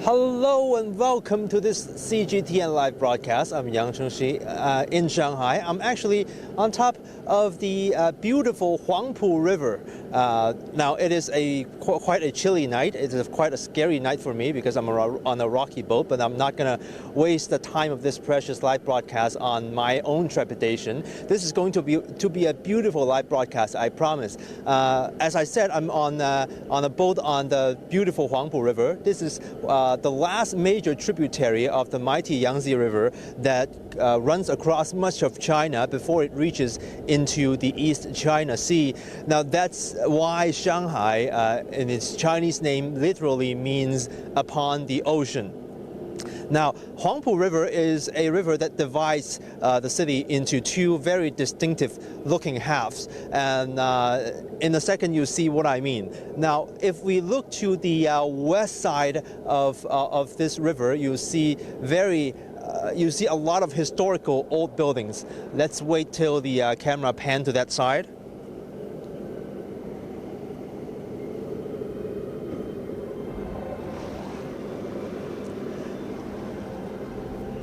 Hello and welcome to this CGTN live broadcast. I'm Chengxi in Shanghai. I'm actually on top of the beautiful Huangpu River. Now it is quite a chilly night. It is quite a scary night for me because I'm on a rocky boat, but I'm not going to waste the time of this precious live broadcast on my own trepidation. This is going to be a beautiful live broadcast, I promise. As I said, I'm on a boat on the beautiful Huangpu River. This is the last major tributary of the mighty Yangtze River that runs across much of China before it reaches into the East China Sea. Now that's why Shanghai, in its Chinese name, literally means upon the ocean. Now, Huangpu River is a river that divides the city into two very distinctive looking halves. And in a second, you'll see what I mean. Now, if we look to the west side of this river, you see a lot of historical old buildings. Let's wait till the camera pan to that side.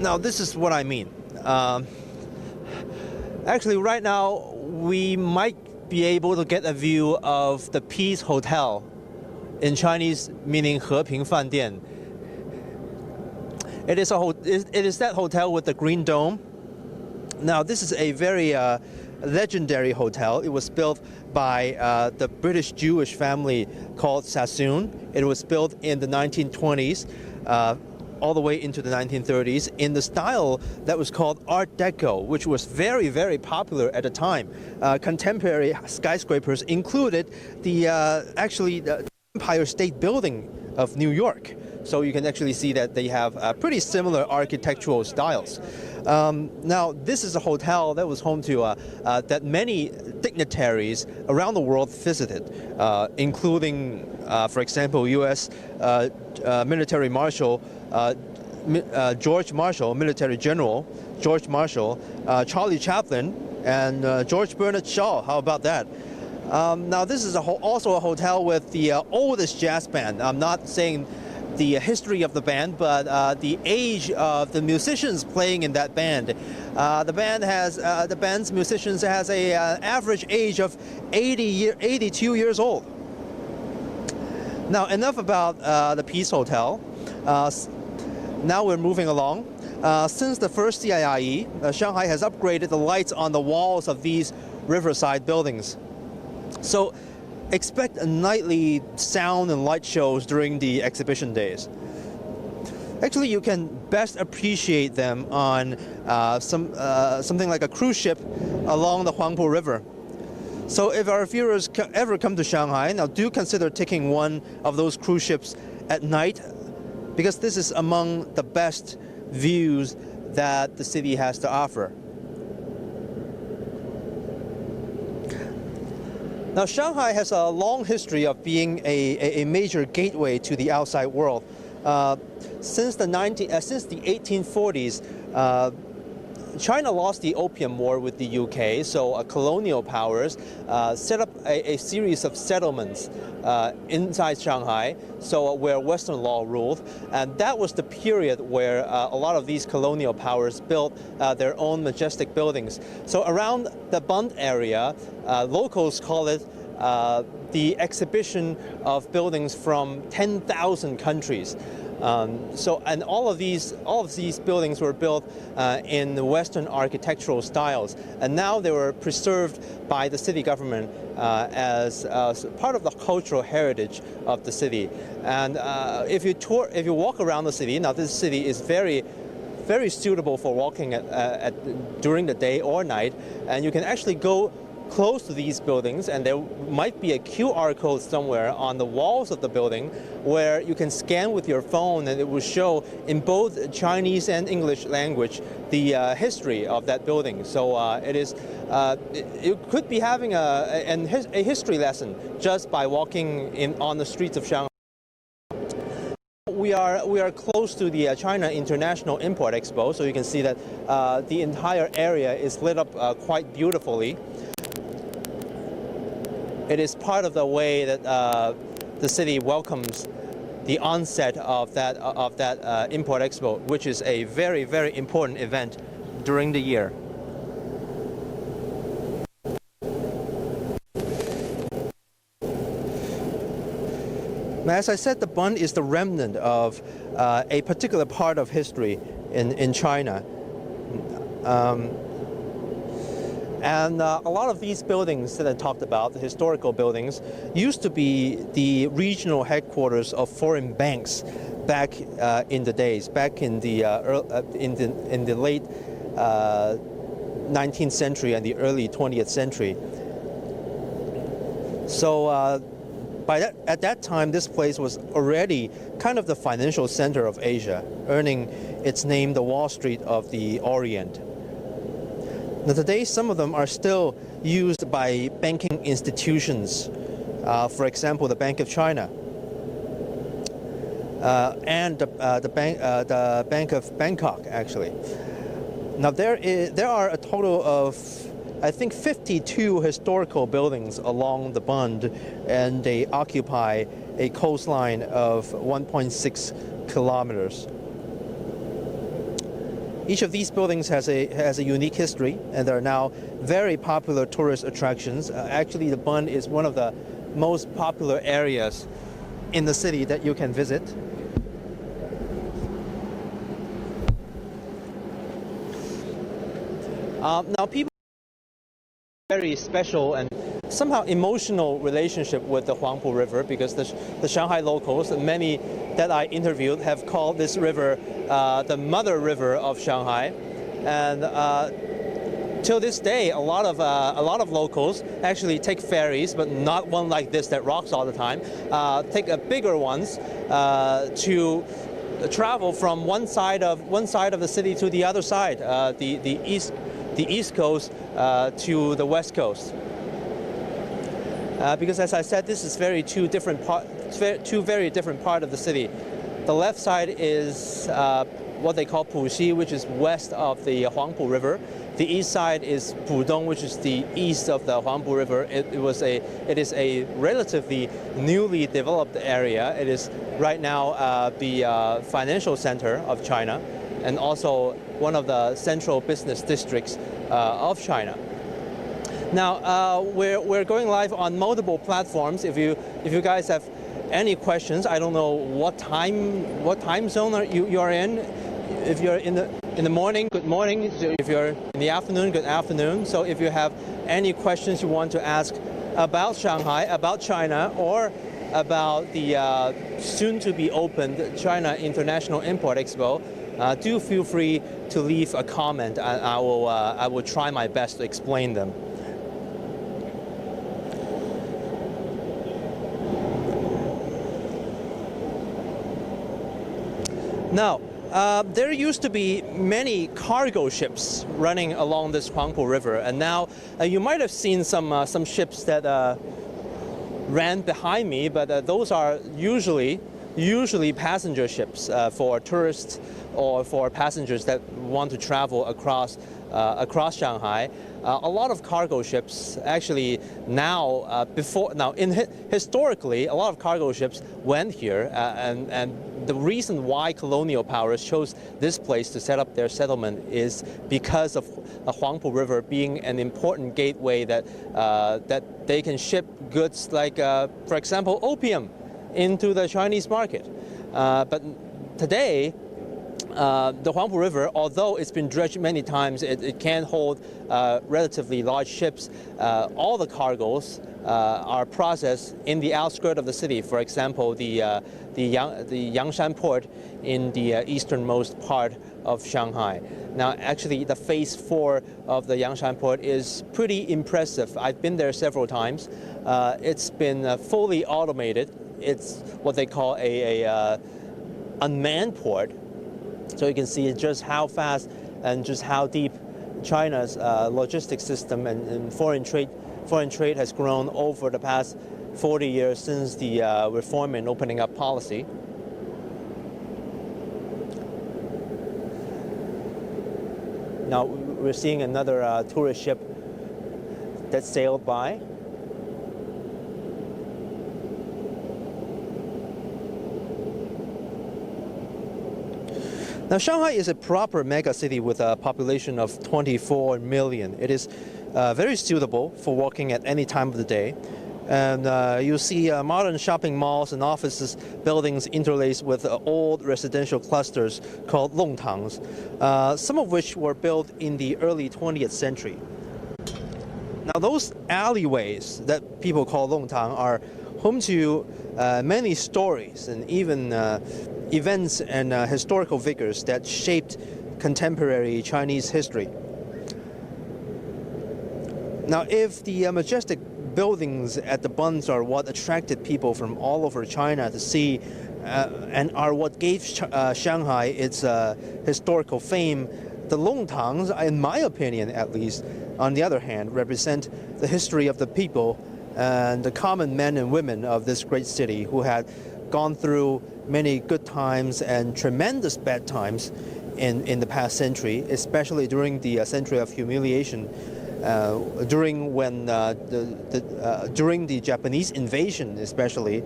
Now, this is what I mean. Actually, right now, we might be able to get a view of the Peace Hotel, in Chinese meaning 和平饭店. It is that hotel with the green dome. Now, this is a very legendary hotel. It was built by the British Jewish family called Sassoon. It was built in the 1920s. All the way into the 1930s in the style that was called Art Deco, which was very, very popular at the time. Contemporary skyscrapers included the Empire State Building of New York. So you can actually see that they have pretty similar architectural styles. Now, this is a hotel that was home to that many dignitaries around the world visited, including, for example, U.S. Military Marshal George Marshall, military general George Marshall, Charlie Chaplin, and George Bernard Shaw. How about that? Now, this is also a hotel with the oldest jazz band. I'm not saying the history of the band, but the age of the musicians playing in that band. The band's musicians has a average age of 82 years old. Now, enough about the Peace Hotel. Now we're moving along. Since the first CIIE, Shanghai has upgraded the lights on the walls of these riverside buildings. So expect nightly sound and light shows during the exhibition days. Actually, you can best appreciate them on something like a cruise ship along the Huangpu River. So if our viewers ever come to Shanghai, now do consider taking one of those cruise ships at night, because this is among the best views that the city has to offer. Now, Shanghai has a long history of being a major gateway to the outside world. Since the 1840s, China lost the Opium War with the UK, so colonial powers set up a series of settlements inside Shanghai, so where Western law ruled, and that was the period where a lot of these colonial powers built their own majestic buildings. So around the Bund area, locals call it the exhibition of buildings from 10,000 countries. And all of these buildings were built in the Western architectural styles, and now they were preserved by the city government as part of the cultural heritage of the city. And if you walk around the city, now this city is very suitable for walking during the day or night, and you can actually go close to these buildings, and there might be a QR code somewhere on the walls of the building where you can scan with your phone, and it will show in both Chinese and English language the history of that building. So you could be having a history lesson just by walking on the streets of Shanghai. We are close to the China International Import Expo, so you can see that the entire area is lit up quite beautifully. It is part of the way that the city welcomes the onset of that Import Expo, which is a very, very important event during the year. Now, as I said, the Bund is the remnant of a particular part of history in China. And a lot of these buildings that I talked about, the historical buildings, used to be the regional headquarters of foreign banks back in the days, back in the late 19th century and the early 20th century. So at that time, this place was already kind of the financial center of Asia, earning its name the Wall Street of the Orient. Now, today, some of them are still used by banking institutions. For example, the Bank of China and the Bank of Bangkok, actually. Now, there are a total of, I think, 52 historical buildings along the Bund, and they occupy a coastline of 1.6 kilometers. Each of these buildings has a unique history, and they are now very popular tourist attractions. Actually, the Bund is one of the most popular areas in the city that you can visit. Now, people have a very special and somehow emotional relationship with the Huangpu River, because the Shanghai locals, many that I interviewed, have called this river the mother river of Shanghai. And till this day, a lot of locals actually take ferries, but not one like this that rocks all the time. Take bigger ones to travel from one side of the city to the other side, the east coast to the west coast. Because, as I said, this is two very different parts of the city. The left side is what they call Puxi, which is west of the Huangpu River. The east side is Pudong, which is the east of the Huangpu River. It is a relatively newly developed area. It is right now the financial center of China, and also one of the central business districts of China. Now, we're going live on multiple platforms. If you guys have any questions, I don't know what time zone you are in. If you're in the morning, good morning. If you're in the afternoon, good afternoon. So if you have any questions you want to ask about Shanghai, about China, or about the soon-to-be opened China International Import Expo, do feel free to leave a comment, and I will try my best to explain them. Now, there used to be many cargo ships running along this Huangpu River, and now you might have seen some ships that ran behind me, but those are usually passenger ships for tourists or for passengers that want to travel across Shanghai. A lot of cargo ships actually historically, a lot of cargo ships went here, and the reason why colonial powers chose this place to set up their settlement is because of the Huangpu River being an important gateway that they can ship goods like, for example, opium into the Chinese market. But today, the Huangpu River, although it's been dredged many times, it can hold relatively large ships. All the cargoes are processed in the outskirts of the city. For example, the Yangshan port in the easternmost part of Shanghai. Now, actually, the phase 4 of the Yangshan port is pretty impressive. I've been there several times. It's been fully automated. It's what they call a unmanned port. So you can see just how fast and just how deep China's logistics system and foreign trade has grown over the past 40 years since the reform and opening up policy. Now we're seeing another tourist ship that sailed by. Now, Shanghai is a proper mega city with a population of 24 million. It is very suitable for walking at any time of the day. And you see modern shopping malls and offices buildings interlaced with old residential clusters called longtangs, some of which were built in the early 20th century. Now, those alleyways that people call longtang are home to many stories and even events and historical figures that shaped contemporary Chinese history. Now, if the majestic buildings at the bunds are what attracted people from all over China to see and are what gave Shanghai its historical fame, the longtangs, in my opinion at least, on the other hand, represent the history of the people and the common men and women of this great city who had gone through many good times and tremendous bad times in the past century, especially during the century of humiliation, during the Japanese invasion, especially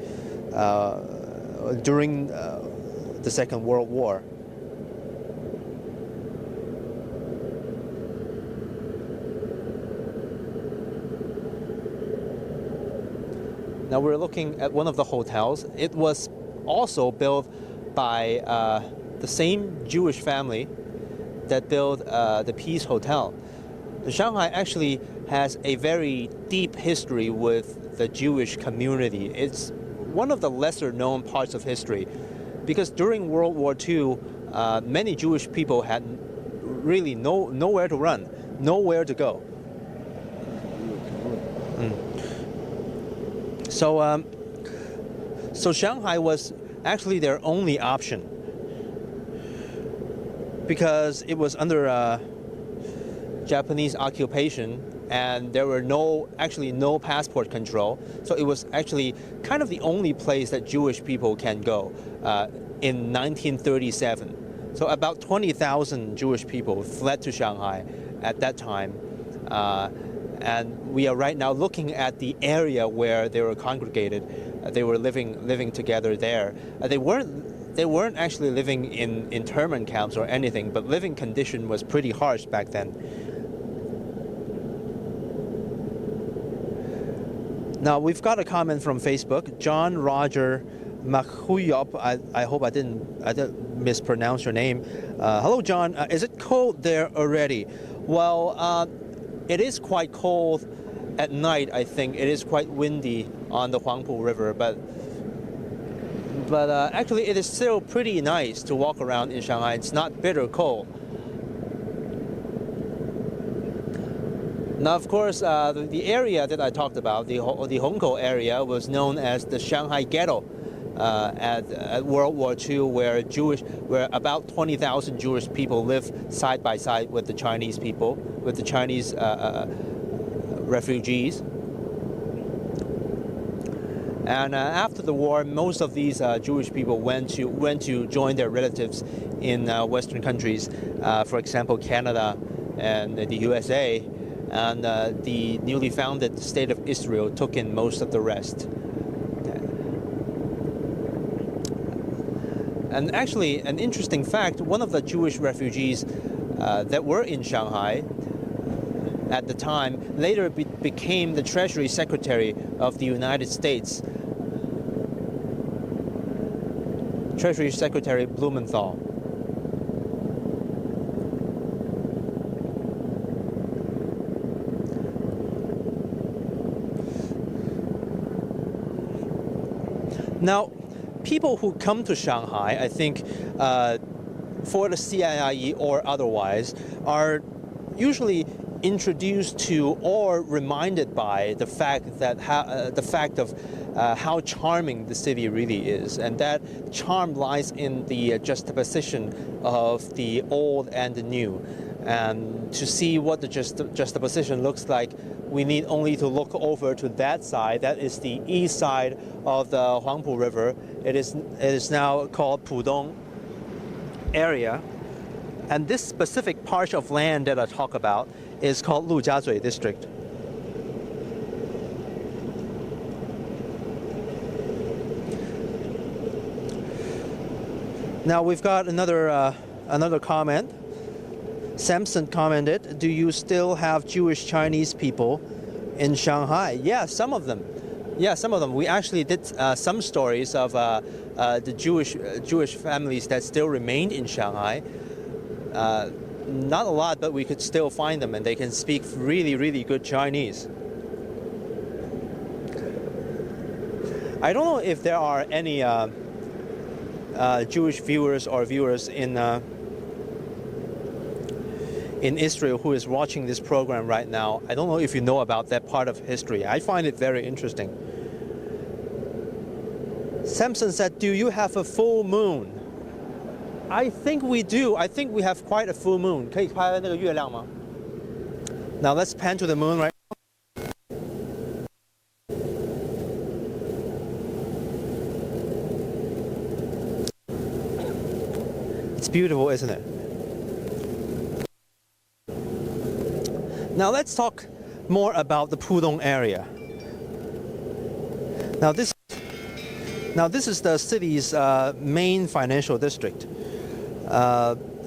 during the Second World War. Now we're looking at one of the hotels. It was also built by the same Jewish family that built the Peace Hotel. Shanghai actually has a very deep history with the Jewish community. It's one of the lesser known parts of history because during World War II, many Jewish people had really nowhere to run, nowhere to go. So Shanghai was actually their only option because it was under Japanese occupation and there were no passport control. So it was actually kind of the only place that Jewish people can go in 1937. So about 20,000 Jewish people fled to Shanghai at that time. And we are right now looking at the area where they were congregated. They were living together there. They weren't actually living in internment camps or anything, but living condition was pretty harsh back then. Now we've got a comment from Facebook. John Roger Makhuyop. I hope I didn't mispronounce your name. Hello, John. Is it cold there already? Well. It is quite cold at night, I think. It is quite windy on the Huangpu River, but actually it is still pretty nice to walk around in Shanghai. It's not bitter cold. Now, of course, the area that I talked about, the Hongkou area, was known as the Shanghai Ghetto at World War II, where about 20,000 Jewish people lived side by side with the Chinese people, with the Chinese refugees. And after the war, most of these Jewish people went to join their relatives in Western countries, for example, Canada and the USA. And the newly founded state of Israel took in most of the rest. And actually, an interesting fact, one of the Jewish refugees that were in Shanghai at the time later became the Treasury Secretary of the United States, Treasury Secretary Blumenthal. Now, people who come to Shanghai, I think, for the CIIE or otherwise, are usually introduced to or reminded by the fact of how charming the city really is, and that charm lies in the juxtaposition of the old and the new. And to see what the juxtaposition looks like, we need only to look over to that side. That is the east side of the Huangpu River. It is now called Pudong area. And this specific part of land that I talk about is called Lujiazui district. Now we've got another another comment. Samson commented, do you still have Jewish Chinese people in Shanghai? Yeah, some of them. Yeah, some of them. We actually did some stories of the Jewish families that still remained in Shanghai. Not a lot, but we could still find them, and they can speak really, really good Chinese. I don't know if there are any Jewish viewers or viewers in Israel who is watching this program right now. I don't know if you know about that part of history. I find it very interesting. Samson said, do you have a full moon? I think we do. I think we have quite a full moon. 可以拍那个月亮吗? Now let's pan to the moon right now. It's beautiful, isn't it? Now let's talk more about the Pudong area. Now this is the city's main financial district.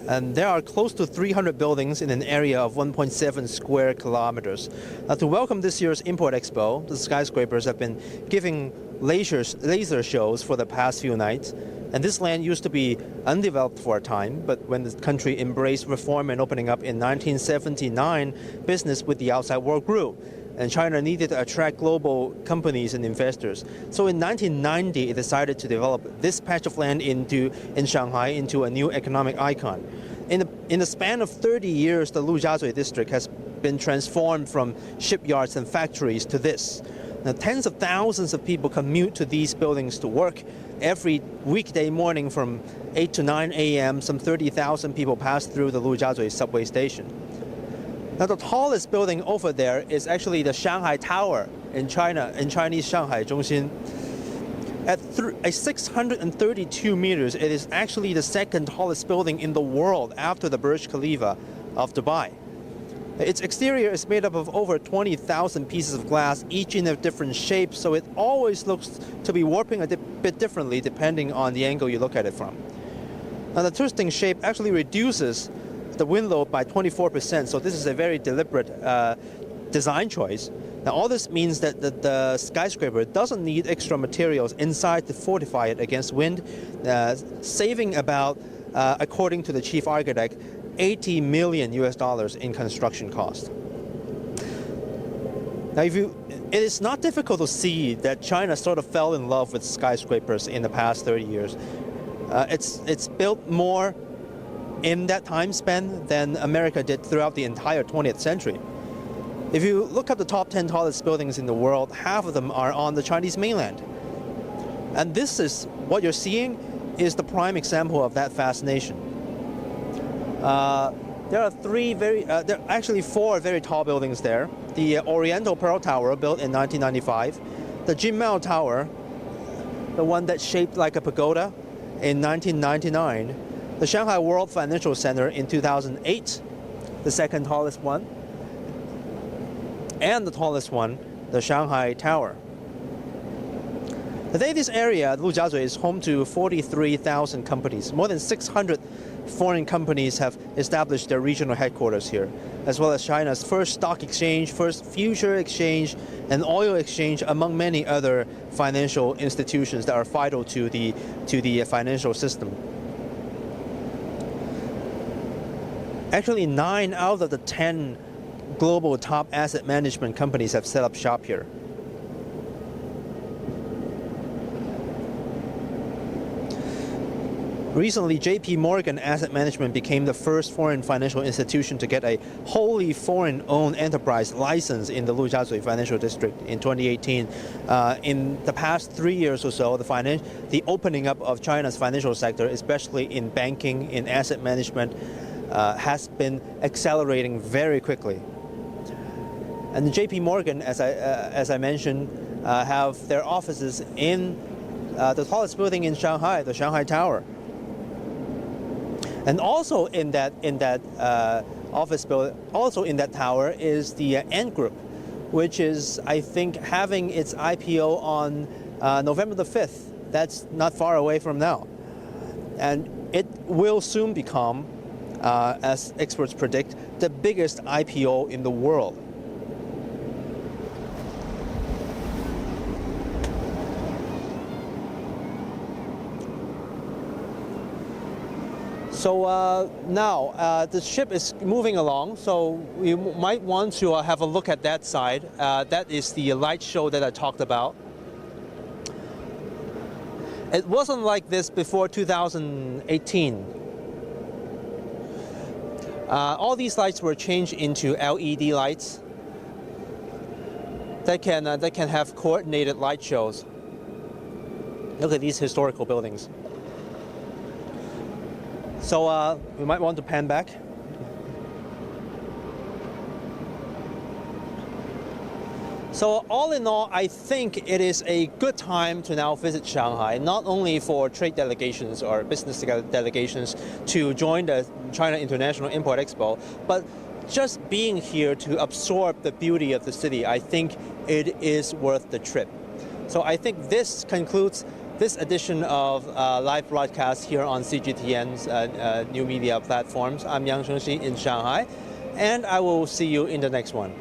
And there are close to 300 buildings in an area of 1.7 square kilometers. Now, to welcome this year's Import Expo, the skyscrapers have been giving laser shows for the past few nights. And this land used to be undeveloped for a time, but when the country embraced reform and opening up in 1979, business with the outside world grew. And China needed to attract global companies and investors. So in 1990, it decided to develop this patch of land in Shanghai into a new economic icon. In the span of 30 years, the Lujiazui district has been transformed from shipyards and factories to this. Now, tens of thousands of people commute to these buildings to work. Every weekday morning from 8 to 9 a.m., some 30,000 people pass through the Lujiazui subway station. Now, the tallest building over there is actually the Shanghai Tower in China, in Chinese Shanghai Zhongxin. At 632 meters, it is actually the second tallest building in the world after the Burj Khalifa of Dubai. Its exterior is made up of over 20,000 pieces of glass, each in a different shape, so it always looks to be warping a bit differently depending on the angle you look at it from. Now, the twisting shape actually reduces the wind load by 24%, so this is a very deliberate design choice. Now, all this means that the skyscraper doesn't need extra materials inside to fortify it against wind, saving about, according to the chief architect, $80 million in construction cost. Now, it is not difficult to see that China sort of fell in love with skyscrapers in the past 30 years. It's built more in that time span than America did throughout the entire 20th century. If you look at the top 10 tallest buildings in the world, half of them are on the Chinese mainland. And this is what you're seeing is the prime example of that fascination. There are actually four very tall buildings there. The Oriental Pearl Tower, built in 1995. The Jinmao Tower, the one that's shaped like a pagoda, in 1999. The Shanghai World Financial Center in 2008, the second tallest one. And the tallest one, the Shanghai Tower. Today, this area, Lujiazui, is home to 43,000 companies. More than 600 foreign companies have established their regional headquarters here, as well as China's first stock exchange, first future exchange, and oil exchange, among many other financial institutions that are vital to the financial system. Actually, 9 out of the 10 global top asset management companies have set up shop here. Recently, JP Morgan Asset Management became the first foreign financial institution to get a wholly foreign-owned enterprise license in the Lujiazui Financial District in 2018. In the past 3 years or so, the opening up of China's financial sector, especially in banking, in asset management, has been accelerating very quickly. And the JP Morgan, as I mentioned, have their offices in the tallest building in Shanghai, the Shanghai Tower. And also in that office building, also in that tower is the Ant Group, which is, I think, having its IPO on November the 5th. That's not far away from now. And it will soon become as experts predict, the biggest IPO in the world. So now the ship is moving along, so you might want to have a look at that side. That is the light show that I talked about. It wasn't like this before 2018. All these lights were changed into LED lights that can have coordinated light shows. Look at these historical buildings. So we might want to pan back. So all in all, I think it is a good time to now visit Shanghai, not only for trade delegations or business delegations to join the China International Import Expo, but just being here to absorb the beauty of the city. I think it is worth the trip. So I think this concludes this edition of live broadcast here on CGTN's new media platforms. I'm Chengxi in Shanghai, and I will see you in the next one.